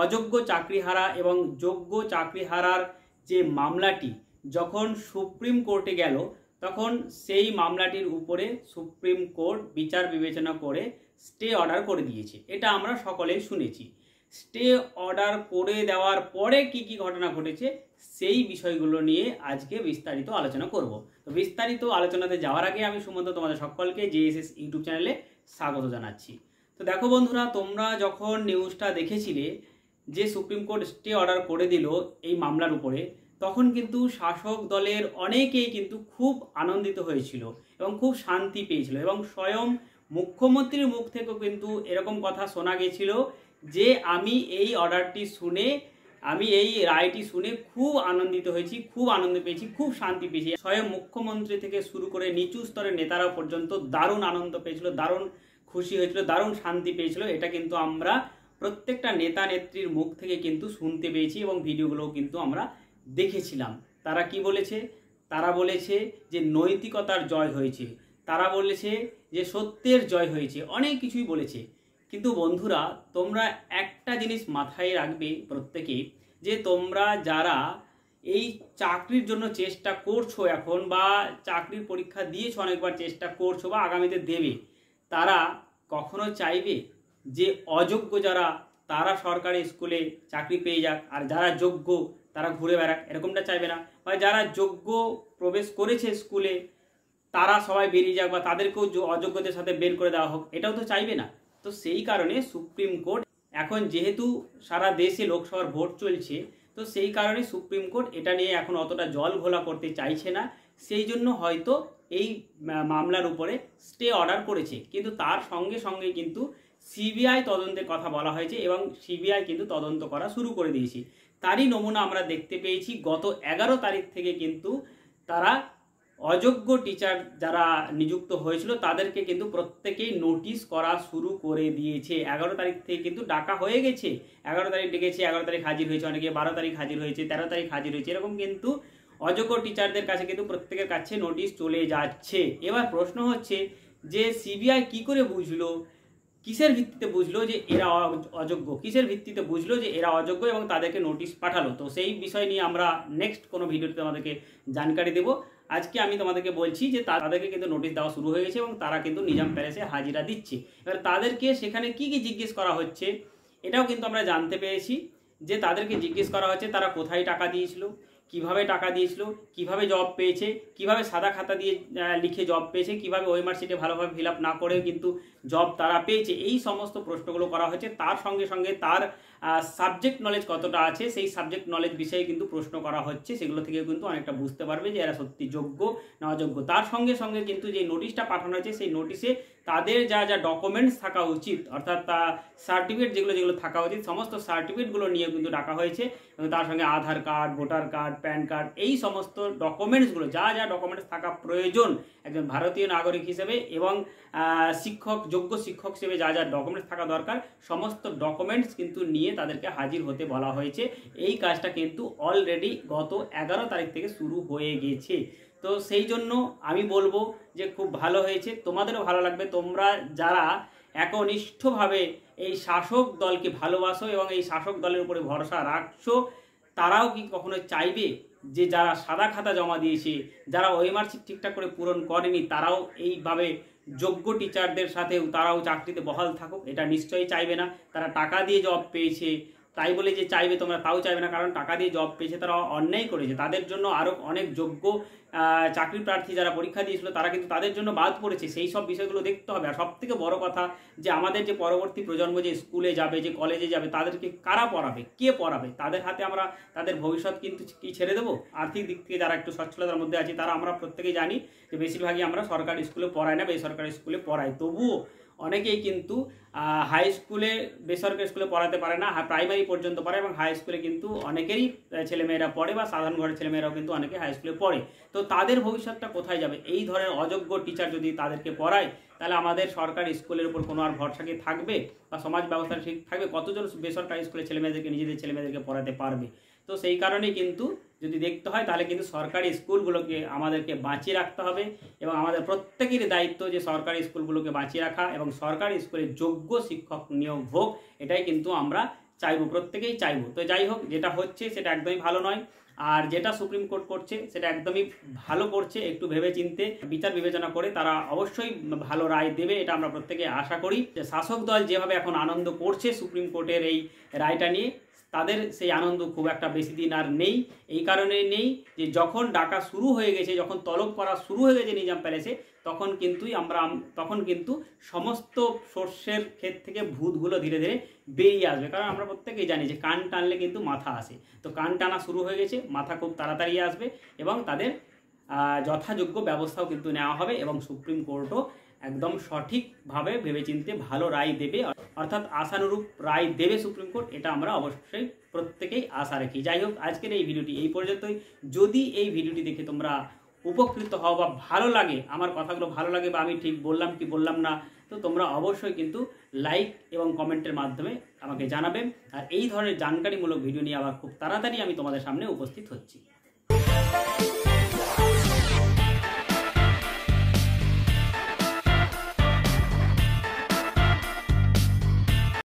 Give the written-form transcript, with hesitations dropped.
অযোগ্য চাকরিহারা এবং যোগ্য চাকরিহারার যে মামলাটি যখন সুপ্রিম কোর্টে গেল, তখন সেই মামলাটির উপরে সুপ্রিম কোর্ট বিচার বিবেচনা করে স্টে অর্ডার করে দিয়েছে। এটা আমরা সকলেই শুনেছি। স্টে অর্ডার করে দেওয়ার পরে কি কি ঘটনা ঘটেছে সেই বিষয়গুলো নিয়ে আজকে বিস্তারিত আলোচনা করব। তো বিস্তারিত আলোচনাতে যাওয়ার আগে আমি সুমন্ত তোমাদের সকলকে জেএসএস ইউটিউব চ্যানেলে স্বাগত জানাচ্ছি। তো দেখো বন্ধুরা, তোমরা যখন নিউজটা দেখেছিলে যে সুপ্রিম কোর্ট স্টে অর্ডার করে দিল এই মামলার উপরে, তখন কিন্তু শাসক দলের অনেকেই কিন্তু খুব আনন্দিত হয়েছিল এবং খুব শান্তি পেয়েছিল, এবং স্বয়ং মুখ্যমন্ত্রীর মুখ থেকেও কিন্তু এরকম কথা শোনা গেছিল যে আমি এই অর্ডারটি শুনে, আমি এই রায়টি শুনে খুব আনন্দিত হয়েছি, খুব আনন্দ পেয়েছি, খুব শান্তি পেয়েছি। স্বয়ং মুখ্যমন্ত্রী থেকে শুরু করে নিচু স্তরের নেতারা পর্যন্ত দারুণ আনন্দ পেয়েছিল, দারুণ খুশি হয়েছিল, দারুণ শান্তি পেয়েছিল। এটা কিন্তু আমরা প্রত্যেকটা নেতা নেত্রীর মুখ থেকে কিন্তু শুনতে পেয়েছি এবং ভিডিওগুলোও কিন্তু আমরা দেখেছিলাম। তারা কি বলেছে? তারা বলেছে যে নৈতিকতার জয় হয়েছে, তারা বলেছে যে সত্যের জয় হয়েছে, অনেক কিছুই বলেছে। কিন্তু বন্ধুরা, তোমরা একটা জিনিস মাথায় রাখবে প্রত্যেকে, যে তোমরা যারা এই চাকরির জন্য চেষ্টা করছো এখন, বা চাকরির পরীক্ষা দিয়েছো, অনেকবার চেষ্টা করছো বা আগামীতে দেবে, তারা কখনো চাইবে যে অযোগ্য যারা তারা সরকারি স্কুলে চাকরি পেয়ে যাক, আর যারা যোগ্য তারা ঘুরে বেড়াক? এরকমটা চাইবে না। বা যারা যোগ্য প্রবেশ করেছে স্কুলে তারা সবাই বেরিয়ে যাক, বা তাদেরকেও অযোগ্যদের সাথে বের করে দেওয়া হোক, এটাও তো চাইবে না। তো সেই কারণে সুপ্রিম কোর্ট এখন, যেহেতু সারা দেশে লোকসভার ভোট চলছে, তো সেই কারণে সুপ্রিম কোর্ট এটা নিয়ে এখন অতটা জল ঘোলা করতে চাইছে না। সেই জন্য হয়তো এই মামলার উপরে স্টে অর্ডার করেছে। কিন্তু তার সঙ্গে সঙ্গে কিন্তু সিবিআই তদন্তের কথা বলা হয়েছে এবং সিবিআই কিন্তু তদন্ত করা শুরু করে দিয়েছে। তারই নমুনা আমরা দেখতে পেয়েছি। গত 11 তারিখ থেকে কিন্তু তারা অযোগ্য টিচার যারা নিযুক্ত হয়েছিল তাদেরকে কিন্তু প্রত্যেকেই নোটিশ করা শুরু করে দিয়েছে। 11 তারিখ থেকে কিন্তু ডাকা হয়ে গেছে। 11 তারিখ ডেকেছে, 11 তারিখ হাজির হয়েছে, অনেকে 12 তারিখ হাজির হয়েছে, 13 তারিখ হাজির হয়েছে। এরকম কিন্তু অযোগ্য টিচারদের কাছে কিন্তু প্রত্যেকের কাছে নোটিশ চলে যাচ্ছে। এবার প্রশ্ন হচ্ছে যে সিবিআই কি করে বুঝলো, কিসের ভিত্তিতে বুঝলো যে এরা অযোগ্য, কিসের ভিত্তিতে বুঝলো যে এরা অযোগ্য এবং তাদেরকে নোটিশ পাঠালো? তো সেই বিষয় নিয়ে আমরা নেক্সট কোনো ভিডিওতে তোমাদেরকে জানকারি দেবো। আজকে আমি তোমাদেরকে বলছি যে তাদেরকে কিন্তু নোটিশ দেওয়া শুরু হয়ে গেছে এবং তারা কিন্তু নিজাম প্যালেসে হাজিরা দিচ্ছে। এবার তাদেরকে সেখানে কি কি জিজ্ঞেস করা হচ্ছে এটাও কিন্তু আমরা জানতে পেরেছি। যে তাদেরকে জিজ্ঞেস করা হচ্ছে তারা কোথায় টাকা দিয়েছিল, কিভাবে টাকা দিয়েছিল, কিভাবে জব পেয়েছে, কিভাবে সাদা খাতা দিয়ে লিখে জব পেয়েছে, কিভাবে ওএমআর শিটে ভালোভাবে ফিল আপ না করেও কিন্তু জব তারা পেয়েছে। এই সমস্ত প্রশ্নগুলো করা হয়েছে। তার সঙ্গে সঙ্গে তার সাবজেক্ট নলেজ কতটা আছে সেই সাবজেক্ট নলেজ বিষয়ে কিন্তু প্রশ্ন করা হচ্ছে। সেগুলো থেকে কিন্তু অনেকটা বুঝতে পারবে যে এরা সত্যি যোগ্য না অযোগ্য। তার সঙ্গে সঙ্গে কিন্তু যে নোটিশটা পাঠানো হয়েছে সেই নোটিশে তাদের যা যা ডকুমেন্টস থাকা উচিত, অর্থাৎ সার্টিফিকেট যেগুলো থাকা উচিত, সমস্ত সার্টিফিকেটগুলো নিয়ে কিন্তু ডাকা হয়েছে। এবং তার সঙ্গে Aadhaar card, voter card, PAN card, এই সমস্ত ডকুমেন্টসগুলো যা যা ডকুমেন্টস থাকা প্রয়োজন একজন ভারতীয় নাগরিক হিসেবে এবং শিক্ষক, যোগ্য শিক্ষক হিসেবে যা যা ডকুমেন্টস থাকা দরকার, সমস্ত ডকুমেন্টস কিন্তু নিয়ে তাদেরকে হাজির হতে বলা হয়েছে। এই কাজটা কিন্তু অলরেডি গত 11 তারিখ থেকে শুরু হয়ে গেছে। তো সেই জন্য আমি বলবো যে খুব ভালো হয়েছে, তোমাদেরও ভালো লাগবে। তোমরা যারা একনিষ্ঠভাবে এই শাসক দলকে ভালোবাসো এবং এই শাসক দলের উপরে ভরসা রাখছো, তারাও কি কখনো চাইবে যে যারা সাদা খাতা জমা দিয়েছে, যারা ওএমআর শিট ঠিকঠাক করে পূরণ করেনি, তারাও এইভাবে যোগ্য টিচারদের সাথেও তারাও চাকরিতে বহাল থাকুক? এটা নিশ্চয়ই চাইবে না। তারা টাকা দিয়ে জব পেয়েছে তাই বলে যে চাইবে তোমরা, তাও চাইবে না। কারণ টাকা দিয়ে জব পেয়েছে, তারা অন্যায় করেছে। তাদের জন্য আরও অনেক যোগ্য চাকরি প্রার্থী যারা পরীক্ষা দিয়েছিল তারা কিন্তু তাদের জন্য বাদ পড়েছে। সেই সব বিষয়গুলো দেখতে হবে। আর সব থেকে বড় কথা যে আমাদের যে পরবর্তী প্রজন্ম যে স্কুলে যাবে, যে কলেজে যাবে, তাদেরকে কারা পড়াবে, কে পড়াবে? তাদের হাতে আমরা তাদের ভবিষ্যৎ কিন্তু কি ছেড়ে দেবো? আর্থিক দিক থেকে যারা একটু সচ্ছলতার মধ্যে আছে তারা, আমরা প্রত্যেকেই জানি যে বেশিরভাগই আমরা সরকারি স্কুলে পড়াই না, বেসরকারি স্কুলে পড়াই। তবুও অনেকেই কিন্তু হাই স্কুলে, বেসরকারি স্কুলে পড়াতে পারে না, প্রাইমারি পর্যন্ত পড়ে, এবং হাই স্কুলে কিন্তু অনেকেরই ছেলেমেয়েরা পড়ে, বা সাধারণ ঘরের ছেলেমেয়েরাও কিন্তু অনেকে হাই স্কুলে পড়ে। তো তাদের ভবিষ্যৎটা কোথায় যাবে? এই ধরনের অযোগ্য টিচার যদি তাদেরকে পড়ায়, তাহলে আমাদের সরকারি স্কুলের উপর কোনো আর ভরসা কি থাকবে? বা সমাজ ব্যবস্থা ঠিক থাকবে? কতজন বেসরকারি স্কুলে ছেলেমেয়েদেরকে, নিজেদের ছেলেমেয়েদেরকে পড়াতে পারবে? তো সেই কারণেই কিন্তু যদি দেখতে হয় তাহলে কিন্তু সরকারি স্কুলগুলোকে আমাদেরকে বাঁচিয়ে রাখতে হবে, এবং আমাদের প্রত্যেকেরই দায়িত্ব যে সরকারি স্কুলগুলোকে বাঁচিয়ে রাখা এবং সরকারি স্কুলে যোগ্য শিক্ষক নিয়োগ হোক, এটাই কিন্তু আমরা চাইবো, প্রত্যেকেই চাইবো। তো যাই হোক, যেটা হচ্ছে সেটা একদমই ভালো নয়। আর যেটা সুপ্রিম কোর্ট করছে সেটা একদমই ভালো করছে, একটু ভেবে চিন্তে বিচার বিবেচনা করে তারা অবশ্যই ভালো রায় দেবে, এটা আমরা প্রত্যেকে আশা করি। যে শাসক দল যেভাবে এখন আনন্দ করছে সুপ্রিম কোর্টের এই রায়টা নিয়ে, তাদের সেই আনন্দ খুব একটা বেশি দিন আর নেই। এই কারণে নেই যে যখন ডাকা শুরু হয়ে গেছে, যখন তলব করা শুরু হয়ে গেছে নিজাম প্যালেসে, তখন কিন্তু সমস্ত সোর্সের ক্ষেত থেকে ভূতগুলো ধীরে ধীরে বেরিয়ে আসবে। কারণ আমরা প্রত্যেকেই জানি যে কান টানলে কিন্তু মাথা আসে, তো কান টানা শুরু হয়ে গেছে, মাথা খুব তাড়াতাড়ি আসবে এবং তাদের যথাযোগ্য ব্যবস্থাও কিন্তু নেওয়া হবে এবং সুপ্রিম কোর্টও একদম সঠিকভাবে ভেবেচিন্তে ভালো রায় দেবে, অর্থাৎ আশানুরূপ রায় দেবে সুপ্রিম কোর্ট, এটা আমরা অবশ্যই প্রত্যেকেই আশা রাখি। যাই হোক, আজকের এই ভিডিওটি এই পর্যন্তই। যদি এই ভিডিওটি দেখে তোমরা উপকৃত হও বা ভালো লাগে, আমার কথাগুলো ভালো লাগে বা আমি ঠিক বললাম কি বললাম না, তো তোমরা অবশ্যই কিন্তু লাইক এবং কমেন্টের মাধ্যমে আমাকে জানাবেন। আর এই ধরনের জানকারিমূলক ভিডিও নিয়ে আবার খুব তাড়াতাড়ি আমি তোমাদের সামনে উপস্থিত হচ্ছি।